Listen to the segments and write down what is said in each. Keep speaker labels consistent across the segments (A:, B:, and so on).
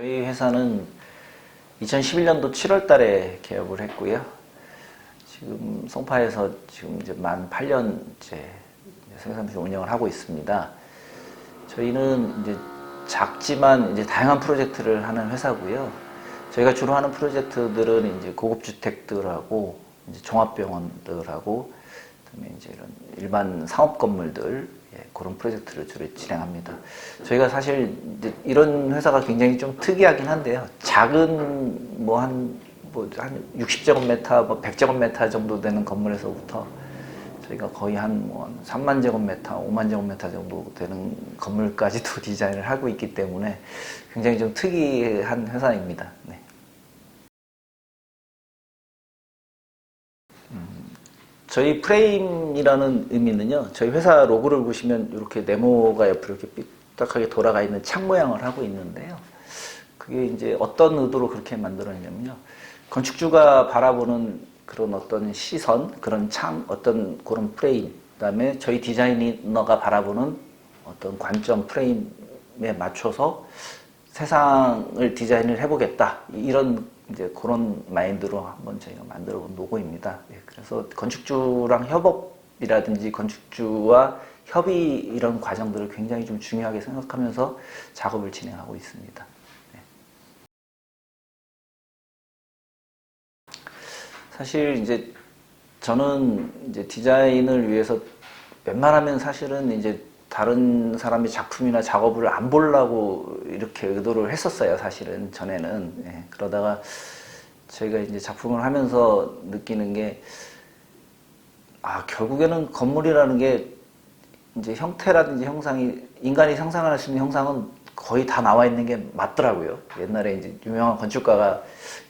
A: 저희 회사는 2011년도 7월 달에 개업을 했고요. 지금 송파에서 지금 이제 만 8년째 생산실 운영을 하고 있습니다. 저희는 이제 작지만 이제 다양한 프로젝트를 하는 회사고요. 저희가 주로 하는 프로젝트들은 이제 고급 주택들하고 이제 종합병원들하고 그다음에 이제 이런 일반 상업 건물들 그런 프로젝트를 주로 진행합니다. 저희가 사실 이제 이런 회사가 굉장히 좀 특이하긴 한데요. 작은 한 60제곱미터, 100제곱미터 정도 되는 건물에서부터 저희가 거의 한 3만 제곱미터, 5만 제곱미터 정도 되는 건물까지도 디자인을 하고 있기 때문에 굉장히 좀 특이한 회사입니다. 네. 저희 프레임이라는 의미는요, 저희 회사 로고를 보시면 이렇게 네모가 옆으로 이렇게 삐딱하게 돌아가 있는 창 모양을 하고 있는데요. 그게 이제 어떤 의도로 그렇게 만들었냐면요, 건축주가 바라보는 그런 어떤 시선, 그런 창, 어떤 그런 프레임, 그다음에 저희 디자이너가 바라보는 어떤 관점 프레임에 맞춰서 세상을 디자인을 해보겠다, 이런 이제 그런 마인드로 한번 저희가 만들어 본 로고입니다. 그래서 건축주랑 협업이라든지 건축주와 협의 이런 과정들을 굉장히 좀 중요하게 생각하면서 작업을 진행하고 있습니다. 사실 이제 저는 이제 디자인을 위해서 웬만하면 사실은 이제 다른 사람의 작품이나 작업을 안 보려고 이렇게 의도를 했었어요. 사실은 전에는. 그러다가 저희가 이제 작품을 하면서 느끼는 게, 결국에는 건물이라는 게 이제 형태라든지 형상이, 인간이 상상할 수 있는 형상은 거의 다 나와 있는 게 맞더라고요. 옛날에 이제 유명한 건축가가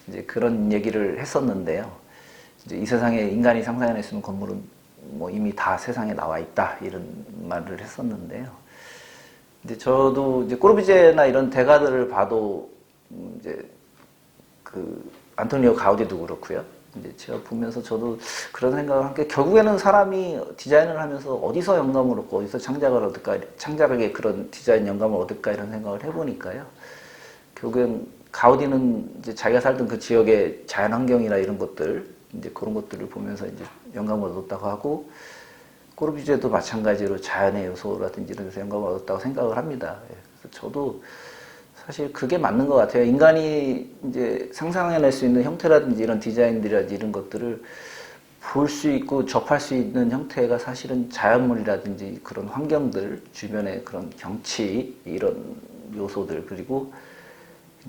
A: 이제 그런 얘기를 했었는데요. 이제 이 세상에 인간이 상상해낼 수 있는 건물은 이미 다 세상에 나와 있다, 이런 말을 했었는데요. 이제 저도 이제 꼬르비제나 이런 대가들을 봐도 이제 그 안토니오 가우디도 그렇고요. 이제 제가 보면서 저도 그런 생각을 한 게, 결국에는 사람이 디자인을 하면서 어디서 영감을 얻고 어디서 창작을 얻을까, 창작에 그런 디자인 영감을 얻을까, 이런 생각을 해보니까요. 결국엔 가우디는 이제 자기가 살던 그 지역의 자연 환경이나 이런 것들, 이제 그런 것들을 보면서 이제 영감을 얻었다고 하고, 꼬르비제도 마찬가지로 자연의 요소라든지 이런 데서 영감을 얻었다고 생각을 합니다. 그래서 저도 사실 그게 맞는 것 같아요. 인간이 이제 상상해낼 수 있는 형태라든지 이런 디자인들이라든지 이런 것들을 볼 수 있고 접할 수 있는 형태가 사실은 자연물이라든지 그런 환경들, 주변의 그런 경치, 이런 요소들, 그리고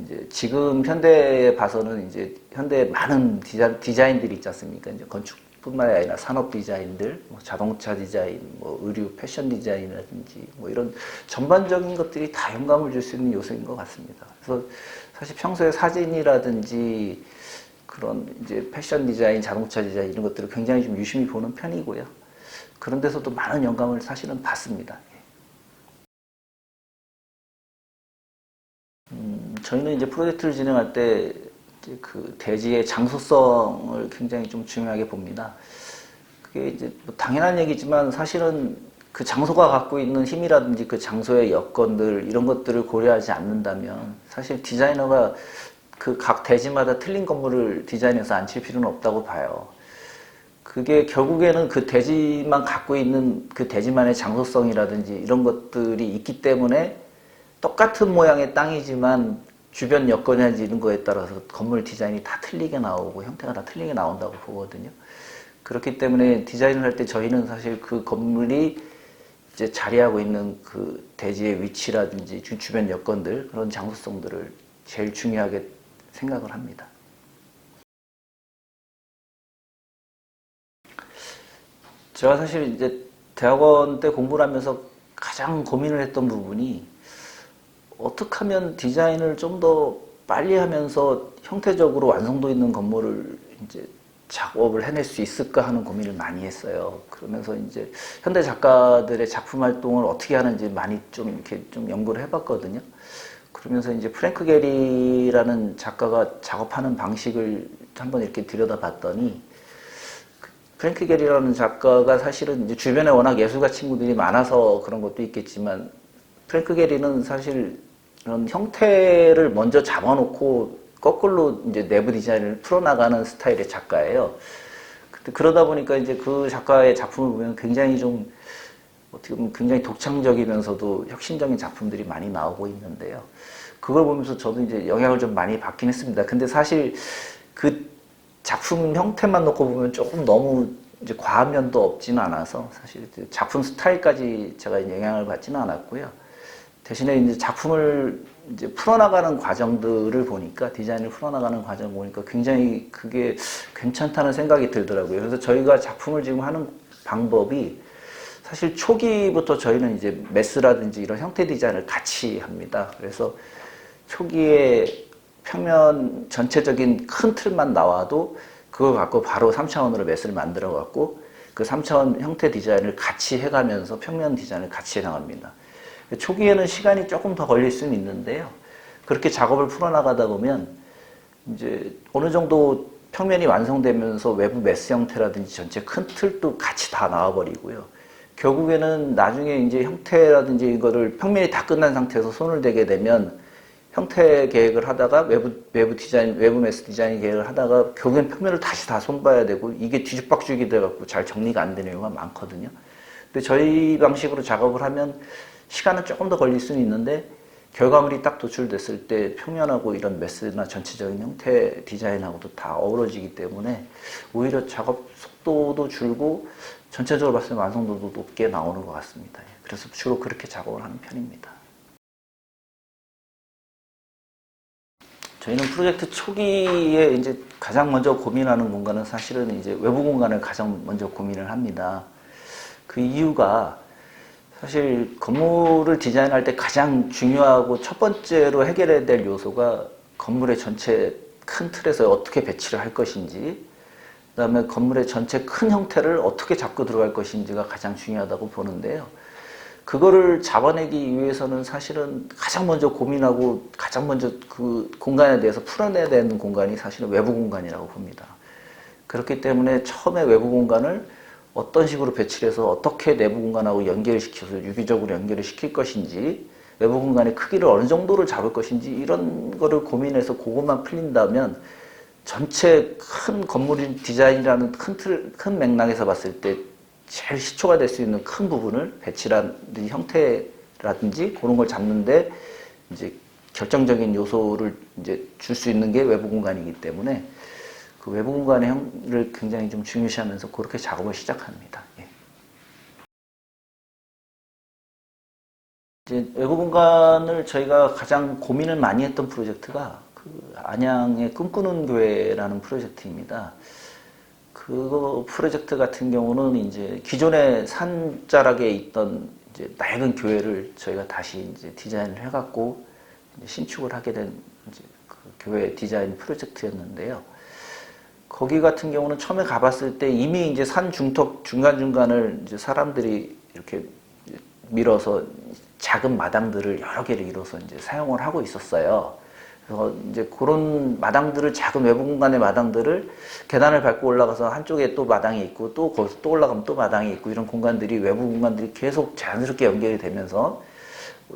A: 이제 지금 현대에 봐서는 이제 현대에 많은 디자인들이 있지 않습니까? 이제 건축뿐만 아니라 산업 디자인들, 자동차 디자인, 의류, 패션 디자인이라든지 이런 전반적인 것들이 다 영감을 줄 수 있는 요소인 것 같습니다. 그래서 사실 평소에 사진이라든지 그런 이제 패션 디자인, 자동차 디자인 이런 것들을 굉장히 좀 유심히 보는 편이고요. 그런 데서도 많은 영감을 사실은 받습니다. 저희는 이제 프로젝트를 진행할 때 그 대지의 장소성을 굉장히 좀 중요하게 봅니다. 그게 이제 당연한 얘기지만 사실은 그 장소가 갖고 있는 힘이라든지 그 장소의 여건들, 이런 것들을 고려하지 않는다면 사실 디자이너가 그 각 대지마다 틀린 건물을 디자인해서 앉힐 필요는 없다고 봐요. 그게 결국에는 그 대지만 갖고 있는 그 대지만의 장소성이라든지 이런 것들이 있기 때문에 똑같은 모양의 땅이지만 주변 여건이나 이런 거에 따라서 건물 디자인이 다 틀리게 나오고 형태가 다 틀리게 나온다고 보거든요. 그렇기 때문에 디자인을 할 때 저희는 사실 그 건물이 이제 자리하고 있는 그 대지의 위치라든지 주변 여건들, 그런 장소성들을 제일 중요하게 생각을 합니다. 제가 사실 이제 대학원 때 공부를 하면서 가장 고민을 했던 부분이, 어떻게 하면 디자인을 좀 더 빨리 하면서 형태적으로 완성도 있는 건물을 이제 작업을 해낼 수 있을까 하는 고민을 많이 했어요. 그러면서 이제 현대 작가들의 작품 활동을 어떻게 하는지 많이 좀 이렇게 좀 연구를 해봤거든요. 그러면서 이제 프랭크 게리라는 작가가 작업하는 방식을 한번 이렇게 들여다봤더니, 프랭크 게리라는 작가가 사실은 이제 주변에 워낙 예술가 친구들이 많아서 그런 것도 있겠지만, 프랭크 게리는 사실 이런 형태를 먼저 잡아놓고 거꾸로 이제 내부 디자인을 풀어나가는 스타일의 작가예요. 그러다 보니까 이제 그 작가의 작품을 보면 굉장히 좀 어떻게 보면 굉장히 독창적이면서도 혁신적인 작품들이 많이 나오고 있는데요. 그걸 보면서 저도 이제 영향을 좀 많이 받긴 했습니다. 근데 사실 그 작품 형태만 놓고 보면 조금 너무 이제 과한 면도 없지는 않아서 사실 작품 스타일까지 제가 영향을 받지는 않았고요. 대신에 이제 작품을 이제 풀어나가는 과정들을 보니까 디자인을 풀어나가는 과정을 보니까 굉장히 그게 괜찮다는 생각이 들더라고요. 그래서 저희가 작품을 지금 하는 방법이 사실 초기부터 저희는 이제 메스라든지 이런 형태 디자인을 같이 합니다. 그래서 초기에 평면 전체적인 큰 틀만 나와도 그걸 갖고 바로 3차원으로 메스를 만들어 갖고 그 3차원 형태 디자인을 같이 해가면서 평면 디자인을 같이 해나갑니다. 초기에는 시간이 조금 더 걸릴 수는 있는데요. 그렇게 작업을 풀어나가다 보면 이제 어느 정도 평면이 완성되면서 외부 메스 형태라든지 전체 큰 틀도 같이 다 나와버리고요. 결국에는 나중에 이제 형태라든지 이거를 평면이 다 끝난 상태에서 손을 대게 되면 형태 계획을 하다가 외부 디자인, 외부 메스 디자인 계획을 하다가 결국엔 평면을 다시 다 손봐야 되고 이게 뒤죽박죽이 돼갖고 잘 정리가 안 되는 경우가 많거든요. 근데 저희 방식으로 작업을 하면 시간은 조금 더 걸릴 수는 있는데 결과물이 딱 도출됐을 때 평면하고 이런 메스나 전체적인 형태 디자인하고도 다 어우러지기 때문에 오히려 작업 속도도 줄고 전체적으로 봤을 때 완성도도 높게 나오는 것 같습니다. 그래서 주로 그렇게 작업을 하는 편입니다. 저희는 프로젝트 초기에 이제 가장 먼저 고민하는 공간은 사실은 이제 외부 공간을 가장 먼저 고민을 합니다. 그 이유가 사실 건물을 디자인할 때 가장 중요하고 첫 번째로 해결해야 될 요소가 건물의 전체 큰 틀에서 어떻게 배치를 할 것인지, 그 다음에 건물의 전체 큰 형태를 어떻게 잡고 들어갈 것인지가 가장 중요하다고 보는데요. 그거를 잡아내기 위해서는 사실은 가장 먼저 고민하고 가장 먼저 그 공간에 대해서 풀어내야 되는 공간이 사실은 외부 공간이라고 봅니다. 그렇기 때문에 처음에 외부 공간을 어떤 식으로 배치를 해서 어떻게 내부 공간하고 연결을 시켜서 유기적으로 연결을 시킬 것인지, 외부 공간의 크기를 어느 정도를 잡을 것인지 이런 거를 고민해서 그것만 풀린다면 전체 큰 건물 디자인이라는 큰 맥락에서 봤을 때 제일 시초가 될 수 있는 큰 부분을 배치라든지 형태라든지 그런 걸 잡는데 이제 결정적인 요소를 이제 줄 수 있는 게 외부 공간이기 때문에 그 외부 공간의 형을 굉장히 좀 중요시하면서 그렇게 작업을 시작합니다. 예. 이제 외부 공간을 저희가 가장 고민을 많이 했던 프로젝트가 그 안양의 꿈꾸는 교회라는 프로젝트입니다. 그 프로젝트 같은 경우는 이제 기존의 산자락에 있던 이제 낡은 교회를 저희가 다시 이제 디자인을 해갖고 이제 신축을 하게 된 이제 그 교회 디자인 프로젝트였는데요. 거기 같은 경우는 처음에 가봤을 때 이미 이제 산 중턱 중간중간을 이제 사람들이 이렇게 밀어서 작은 마당들을 여러 개를 이뤄서 이제 사용을 하고 있었어요. 그래서 이제 그런 마당들을 작은 외부 공간의 마당들을 계단을 밟고 올라가서 한쪽에 또 마당이 있고 또 거기서 또 올라가면 또 마당이 있고 이런 공간들이 외부 공간들이 계속 자연스럽게 연결이 되면서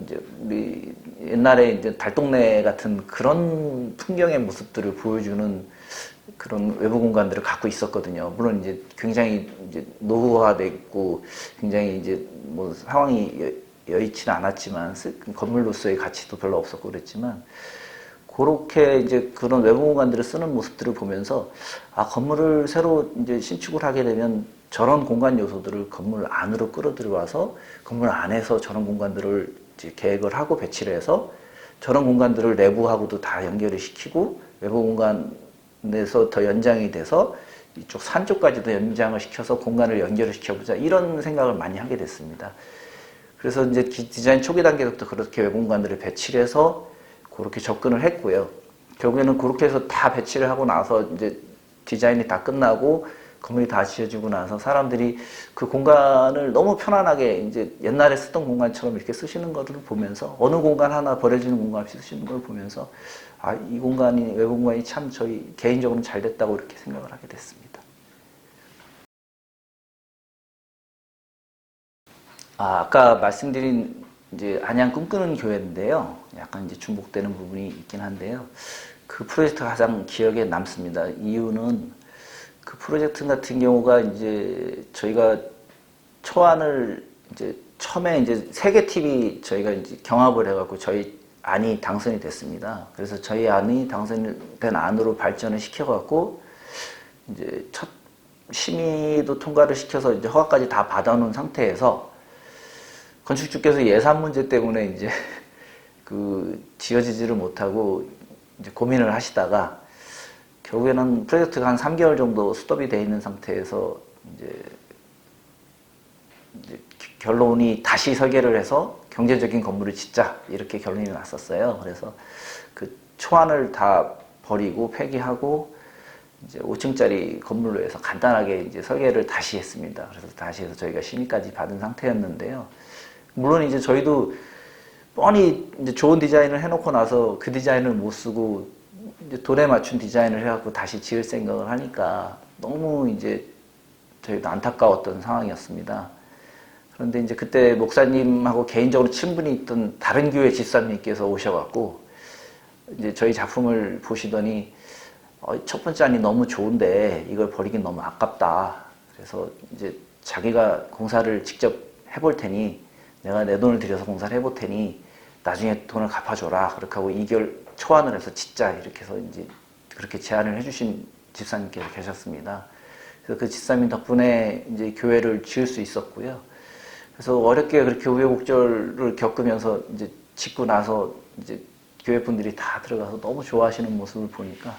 A: 이제 우리 옛날에 이제 달동네 같은 그런 풍경의 모습들을 보여주는 그런 외부 공간들을 갖고 있었거든요. 물론 이제 굉장히 이제 노후화돼 있고 굉장히 이제 뭐 상황이 여의치는 않았지만 건물로서의 가치도 별로 없었고 그랬지만 그렇게 이제 그런 외부 공간들을 쓰는 모습들을 보면서 아 건물을 새로 이제 신축을 하게 되면 저런 공간 요소들을 건물 안으로 끌어들여와서 건물 안에서 저런 공간들을 이제 계획을 하고 배치를 해서 저런 공간들을 내부하고도 다 연결을 시키고 외부 공간에서 더 연장이 돼서 이쪽 산 쪽까지도 연장을 시켜서 공간을 연결을 시켜보자 이런 생각을 많이 하게 됐습니다. 그래서 이제 디자인 초기 단계부터 그렇게 외부 공간들을 배치를 해서 그렇게 접근을 했고요. 결국에는 그렇게 해서 다 배치를 하고 나서 이제 디자인이 다 끝나고 건물이 다 지어지고 나서 사람들이 그 공간을 너무 편안하게 이제 옛날에 쓰던 공간처럼 이렇게 쓰시는 것을 보면서 어느 공간 하나 버려지는 공간 없이 쓰시는 걸 보면서 아, 이 공간이, 외부 공간이 참 저희 개인적으로는 잘 됐다고 이렇게 생각을 하게 됐습니다. 아까 말씀드린 이제 안양 꿈꾸는 교회인데요. 약간 이제 중복되는 부분이 있긴 한데요. 그 프로젝트가 가장 기억에 남습니다. 이유는 그 프로젝트 같은 경우가 이제 저희가 초안을 이제 처음에 이제 세계 TV 저희가 이제 경합을 해갖고 저희 안이 당선이 됐습니다. 그래서 저희 안이 당선된 안으로 발전을 시켜갖고 이제 첫 심의도 통과를 시켜서 이제 허가까지 다 받아놓은 상태에서 건축주께서 예산 문제 때문에 이제 그 지어지지를 못하고 이제 고민을 하시다가 결국에는 프로젝트가 한 3개월 정도 스톱이 되어 있는 상태에서 이제 결론이 다시 설계를 해서 경제적인 건물을 짓자 이렇게 결론이 났었어요. 그래서 그 초안을 다 버리고 폐기하고 이제 5층짜리 건물로 해서 간단하게 이제 설계를 다시 했습니다. 그래서 다시 해서 저희가 심의까지 받은 상태였는데요. 물론 이제 저희도 뻔히 이제 좋은 디자인을 해놓고 나서 그 디자인을 못 쓰고 이제 돈에 맞춘 디자인을 해갖고 다시 지을 생각을 하니까 너무 이제 저희도 안타까웠던 상황이었습니다. 그런데 이제 그때 목사님하고 개인적으로 친분이 있던 다른 교회 집사님께서 오셔갖고 이제 저희 작품을 보시더니 첫 번째 안이 너무 좋은데 이걸 버리긴 너무 아깝다. 그래서 이제 자기가 공사를 직접 해볼 테니 내가 내 돈을 들여서 공사를 해볼 테니 나중에 돈을 갚아줘라. 그렇게 하고 2개월 초안을 해서 짓자. 이렇게 해서 이제 그렇게 제안을 해주신 집사님께서 계셨습니다. 그래서 그 집사님 덕분에 이제 교회를 지을 수 있었고요. 그래서 어렵게 그렇게 우여곡절을 겪으면서 이제 짓고 나서 이제 교회 분들이 다 들어가서 너무 좋아하시는 모습을 보니까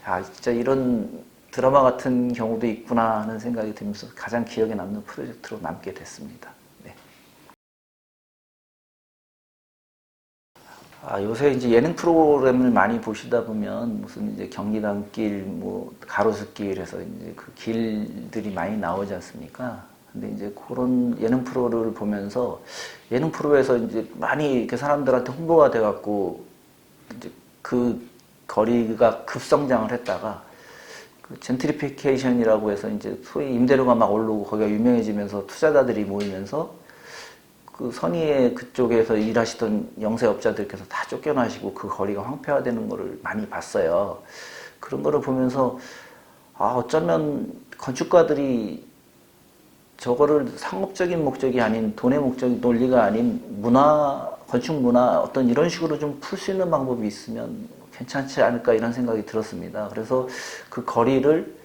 A: 아, 진짜 이런 드라마 같은 경우도 있구나 하는 생각이 들면서 가장 기억에 남는 프로젝트로 남게 됐습니다. 네. 아, 요새 이제 예능 프로그램을 많이 보시다 보면 무슨 이제 경리단길, 뭐 가로수길 해서 이제 그 길들이 많이 나오지 않습니까? 근데 이제 그런 예능 프로를 보면서 예능 프로에서 이제 많이 이렇게 사람들한테 홍보가 돼갖고 이제 그 거리가 급성장을 했다가 그 젠트리피케이션이라고 해서 이제 소위 임대료가 막 오르고 거기가 유명해지면서 투자자들이 모이면서 그 선의의 그쪽에서 일하시던 영세업자들께서 다 쫓겨나시고 그 거리가 황폐화되는 거를 많이 봤어요. 그런 거를 보면서 아, 어쩌면 건축가들이 저거를 상업적인 목적이 아닌 돈의 목적이 논리가 아닌 문화, 건축 문화 어떤 이런 식으로 좀 풀 수 있는 방법이 있으면 괜찮지 않을까 이런 생각이 들었습니다. 그래서 그 거리를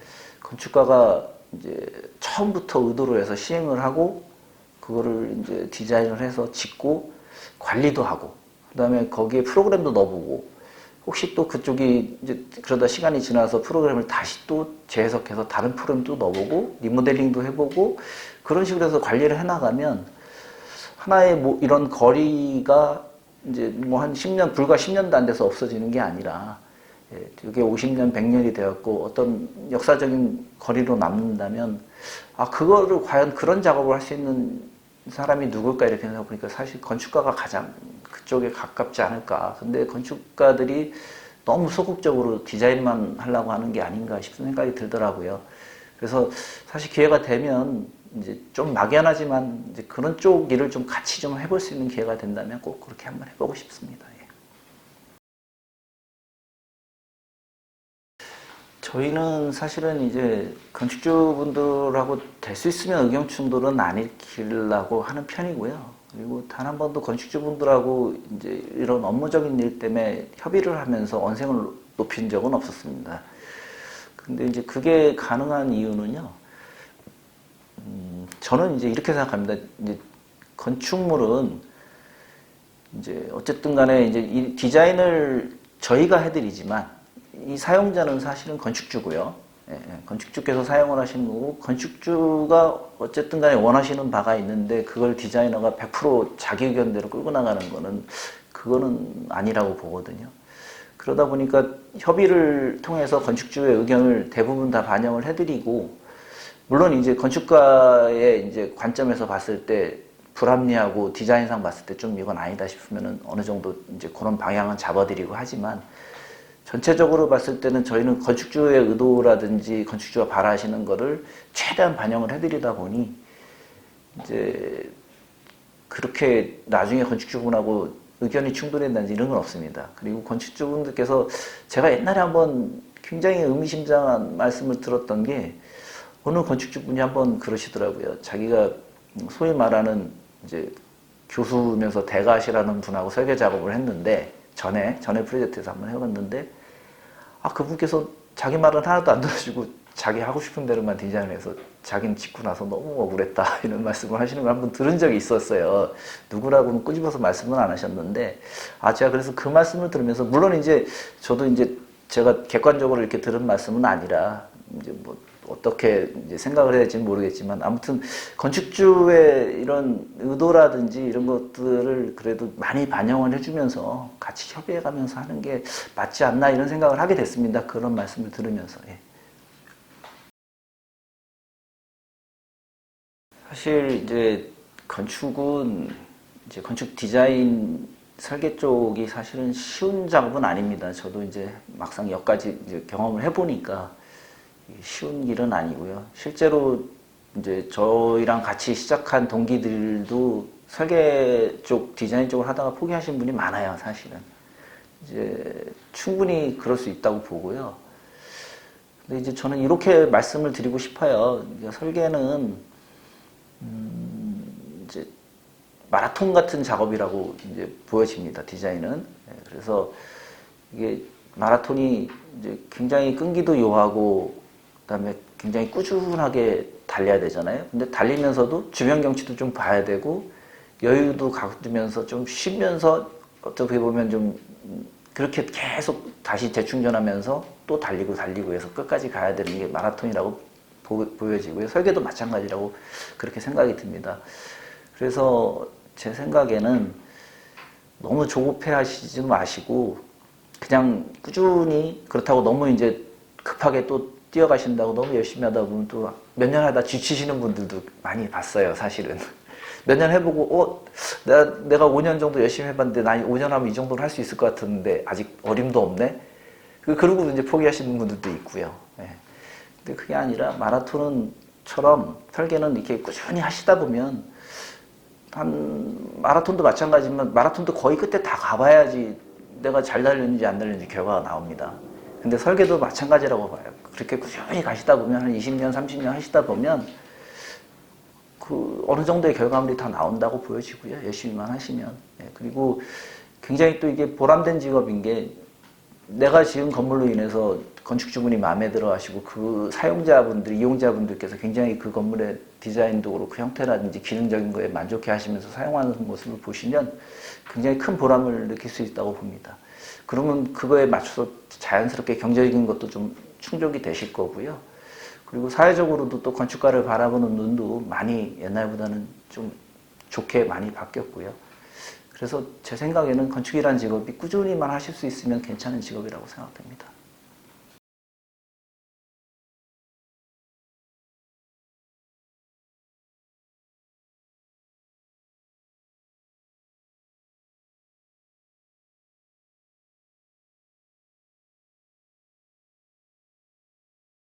A: 건축가가 이제 처음부터 의도로 해서 시행을 하고 그거를 이제 디자인을 해서 짓고 관리도 하고 그다음에 거기에 프로그램도 넣어보고 혹시 또 그쪽이 이제 그러다 시간이 지나서 프로그램을 다시 또 재해석해서 다른 프로그램도 넣어보고 리모델링도 해보고 그런 식으로 해서 관리를 해나가면 하나의 뭐 이런 거리가 이제 뭐 한 10년, 불과 10년도 안 돼서 없어지는 게 아니라 이게 50년, 100년이 되었고 어떤 역사적인 거리로 남는다면 아, 그거를 과연 그런 작업을 할 수 있는 사람이 누굴까 이렇게 생각해보니까 사실 건축가가 가장 그쪽에 가깝지 않을까. 근데 건축가들이 너무 소극적으로 디자인만 하려고 하는 게 아닌가 싶은 생각이 들더라고요. 그래서 사실 기회가 되면 이제 좀 막연하지만 이제 그런 쪽 일을 좀 같이 좀 해볼 수 있는 기회가 된다면 꼭 그렇게 한번 해보고 싶습니다. 예. 저희는 사실은 이제 건축주분들하고 될 수 있으면 의견 충돌은 안 일으키려고 하는 편이고요. 그리고 단 한 번도 건축주분들하고 이제 이런 업무적인 일 때문에 협의를 하면서 언생을 높인 적은 없었습니다. 근데 이제 그게 가능한 이유는요. 저는 이제 이렇게 생각합니다. 이제 건축물은 이제 어쨌든 간에 이제 이 디자인을 저희가 해드리지만 이 사용자는 사실은 건축주고요. 건축주께서 사용을 하시는 거고 건축주가 어쨌든 간에 원하시는 바가 있는데 그걸 디자이너가 100% 자기 의견대로 끌고 나가는 거는 그거는 아니라고 보거든요. 그러다 보니까 협의를 통해서 건축주의 의견을 대부분 다 반영을 해드리고 물론 이제 건축가의 이제 관점에서 봤을 때 불합리하고 디자인상 봤을 때 좀 이건 아니다 싶으면은 어느 정도 이제 그런 방향은 잡아드리고 하지만 전체적으로 봤을 때는 저희는 건축주의 의도라든지 건축주가 바라시는 거를 최대한 반영을 해드리다 보니 이제 그렇게 나중에 건축주분하고 의견이 충돌했는지 이런 건 없습니다. 그리고 건축주분들께서 제가 옛날에 한번 굉장히 의미심장한 말씀을 들었던 게 어느 건축주분이 한번 그러시더라고요. 자기가 소위 말하는 이제 교수면서 대가시라는 분하고 설계 작업을 했는데 전에 프로젝트에서 한번 해봤는데 그분께서 자기 말은 하나도 안 들어주고 자기 하고 싶은 대로만 디자인을 해서 자기는 짓고 나서 너무 억울했다 이런 말씀을 하시는 걸 한번 들은 적이 있었어요. 누구라고는 꼬집어서 말씀은 안 하셨는데 제가 그래서 그 말씀을 들으면서 물론 이제 저도 이제 제가 객관적으로 이렇게 들은 말씀은 아니라 이제 뭐 어떻게 이제 생각을 해야 될지는 모르겠지만 아무튼 건축주의 이런 의도라든지 이런 것들을 그래도 많이 반영을 해주면서 같이 협의해가면서 하는 게 맞지 않나 이런 생각을 하게 됐습니다. 그런 말씀을 들으면서. 예. 사실 이제 건축은 이제 건축 디자인 설계 쪽이 사실은 쉬운 작업은 아닙니다. 저도 이제 막상 여기까지 이제 경험을 해보니까 쉬운 일은 아니고요. 실제로 이제 저희랑 같이 시작한 동기들도 설계 쪽, 디자인 쪽을 하다가 포기하신 분이 많아요, 사실은. 이제 충분히 그럴 수 있다고 보고요. 근데 이제 저는 이렇게 말씀을 드리고 싶어요. 설계는 이제 마라톤 같은 작업이라고 이제 보여집니다, 디자인은. 그래서 이게 마라톤이 이제 굉장히 끈기도 요하고 그다음에 굉장히 꾸준하게 달려야 되잖아요. 근데 달리면서도 주변 경치도 좀 봐야 되고 여유도 가지면서 좀 쉬면서 어떻게 보면 좀 그렇게 계속 다시 재충전하면서 또 달리고 해서 끝까지 가야 되는 게 마라톤이라고 보여지고요. 설계도 마찬가지라고 그렇게 생각이 듭니다. 그래서 제 생각에는 너무 조급해 하시지 마시고 그냥 꾸준히 그렇다고 너무 이제 급하게 또 뛰어가신다고 너무 열심히 하다 보면 또 몇 년 하다 지치시는 분들도 많이 봤어요, 사실은. 몇 년 해보고, 내가 5년 정도 열심히 해봤는데, 나 5년 하면 이 정도는 할 수 있을 것 같은데, 아직 어림도 없네? 그러고 이제 포기하시는 분들도 있고요. 예. 근데 그게 아니라 마라톤처럼 설계는 이렇게 꾸준히 하시다 보면, 마라톤도 마찬가지지만, 마라톤도 거의 끝에 다 가봐야지 내가 잘 달렸는지 안 달렸는지 결과가 나옵니다. 근데 설계도 마찬가지라고 봐요. 그렇게 꾸준히 가시다 보면 한 20년, 30년 하시다 보면 그 어느 정도의 결과물이 다 나온다고 보여지고요. 열심히만 하시면. 그리고 굉장히 또 이게 보람된 직업인 게 내가 지은 건물로 인해서 건축주분이 마음에 들어 하시고 그 사용자분들, 이용자분들께서 굉장히 그 건물의 디자인도 그렇고 형태라든지 기능적인 거에 만족해 하시면서 사용하는 모습을 보시면 굉장히 큰 보람을 느낄 수 있다고 봅니다. 그러면 그거에 맞춰서 자연스럽게 경제적인 것도 좀 충족이 되실 거고요. 그리고 사회적으로도 또 건축가를 바라보는 눈도 많이 옛날보다는 좀 좋게 많이 바뀌었고요. 그래서 제 생각에는 건축이라는 직업이 꾸준히만 하실 수 있으면 괜찮은 직업이라고 생각됩니다.